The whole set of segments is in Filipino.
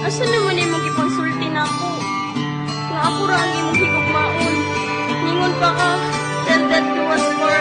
Asa naman imong gipangsulti nako? Nga ako ra ang imong higugmaon. Ningon pa ka, tell that you was for.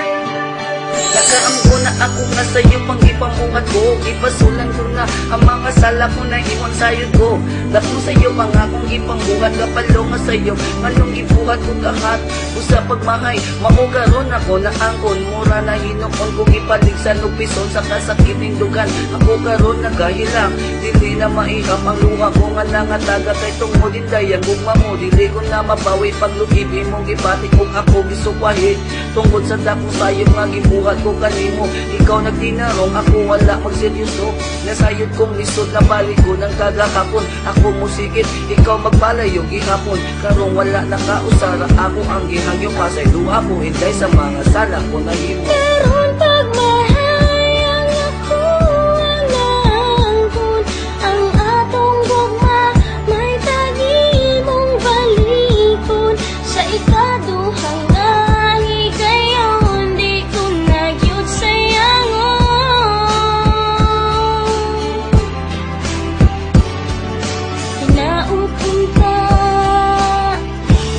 Nakaamgo na ako nga sa'yo pang ipamuhat ko. Ipasulan ko na ang mga sala ko na iwan sayod ko. Dako sa'yo mga kong ipangbuhat. Kapalo nga sa'yo anong ibuhat ko lahat. Sa pagmahay, maugaron ako na angkon. Mura na hinukon kong ipalig sa lupison. Sa kasakiting dugan, ako karon nagahilang. Dili na maihap ang luha ko nga nangataga. Kay tungod indayang gugma mo. Dili ko na mabawi paglugib imong gipati kung ako gisupahit. Tungkod sa dakong sayong nga gibuhat ko kanimo. Ikaw nagtinarong, ako wala magseryoso. Nasayod kong lisod na balik ko ng kagahapon. Ako musikit, ikaw magpalayo gihapon. Karong wala nakausara, ako ang gihangyo pasay luha ko. Hinday sa mga sala ko nahimo. Karon pagmahayang ako alangkon. Ang atong gugma may tagi mong balikon. Sa ikaduhang nani kayon, di ko nagyud sayangon. Hinaupon ka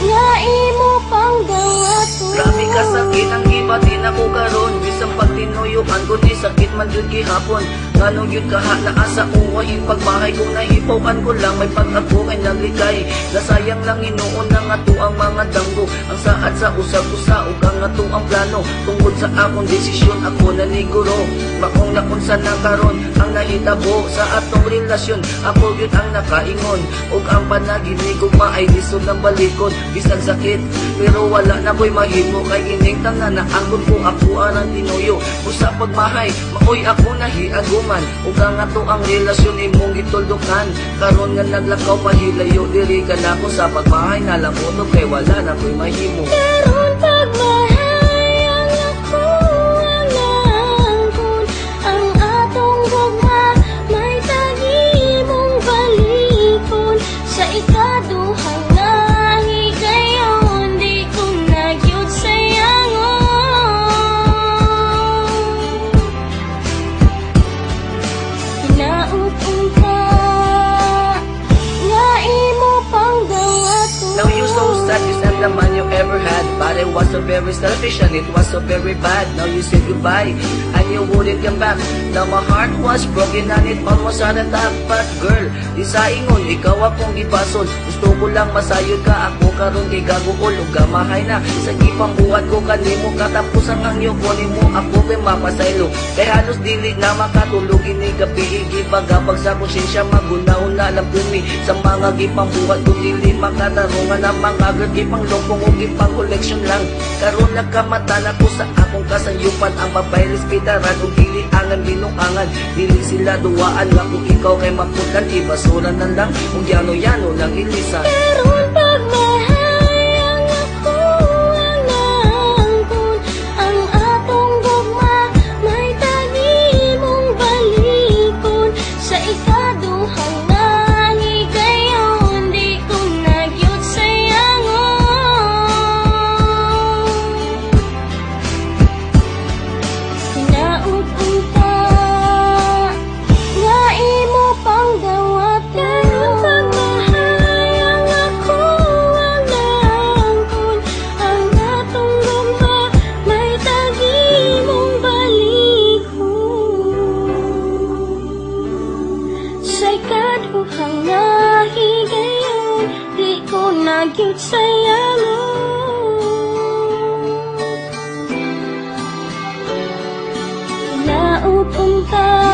nga imo pang gawaton. Grabe ka sakit ang ibatin ako karon. Bisang pagtinuyuan ko ni sakit man yun gihapon. Nganong yun kaha na asa uway yung pagbahay kong naipawan ko lang. May pag-ako ay naglikay. Nasayang lang inuon ng ato ang mga danggo. Ang saad sa usag-usa ug ang ato ang plano. Tungkod sa akong desisyon ako naniguro. Bakong nakunsa na karon ang nahitabo sa atong relasyon. Ako yun ang nakaingon. Ug ang panaginig ug maay lisod ng balikod. Bisag sakit pero wala na ko'y mahimo. Kay ining tanga na angkon ko ako ang tinuyo. Usa pagmahay maoy ako nahiaguman. Ug ang ato ang relasyon imong gituldukan. Karon nga naglakaw pahilayo diri ka na ko sa pagmahay na lang utob kay wala na ko'y mahimo. Karon pagmahayang ako alangkon. Ang atong gugma may tagi mong balikon. Sa ikaduhang nani kayon, di ko nagyud sayangon. Hinaupon ka nga imo pang gawaton. Now you so sad, you said the man you ever had. But it was so very selfish and it was so very bad. Now you said goodbye and you wouldn't come back. Now my heart was broken and it almost had a attack. But girl, di sa ingon, ikaw akong gipasol. Gusto ko lang masayod ka, ako karon kay gaguol ug gamahay na. Sa gipang buhat ko kanimo, katapos ang hangyo ko nimo, ako kay mapasaylo. Kay halos dili na makatulog ini gabi, gibagabag sa konsensya, magunaw-una lang kumi. Sa mga gipang buhat ko dili makatarungan ang mga girl, gipang longkong o gipang koleksyon lang. Karon nagkamata na ko sa akong kasayupan, ang babay respetaran ug dili angan binuangan. Dili sila duwaan nga kung ikaw kay maputan, ibasuran na lang ug yano-yano lang ilisan. Karon pagmahayang ako alangkon. Ang atong gugma may tagi mong balikon. Sa ikaduhang nani kayon, di ko nagyud sayangon. Hinaupon ka nga imo pang gawaton. Pagmahayang ako alangkon. Ang atong gugma may tagi mong balikon. Sa ikaduhang nahigayon, di ko nagyud sayangon. Naupon ka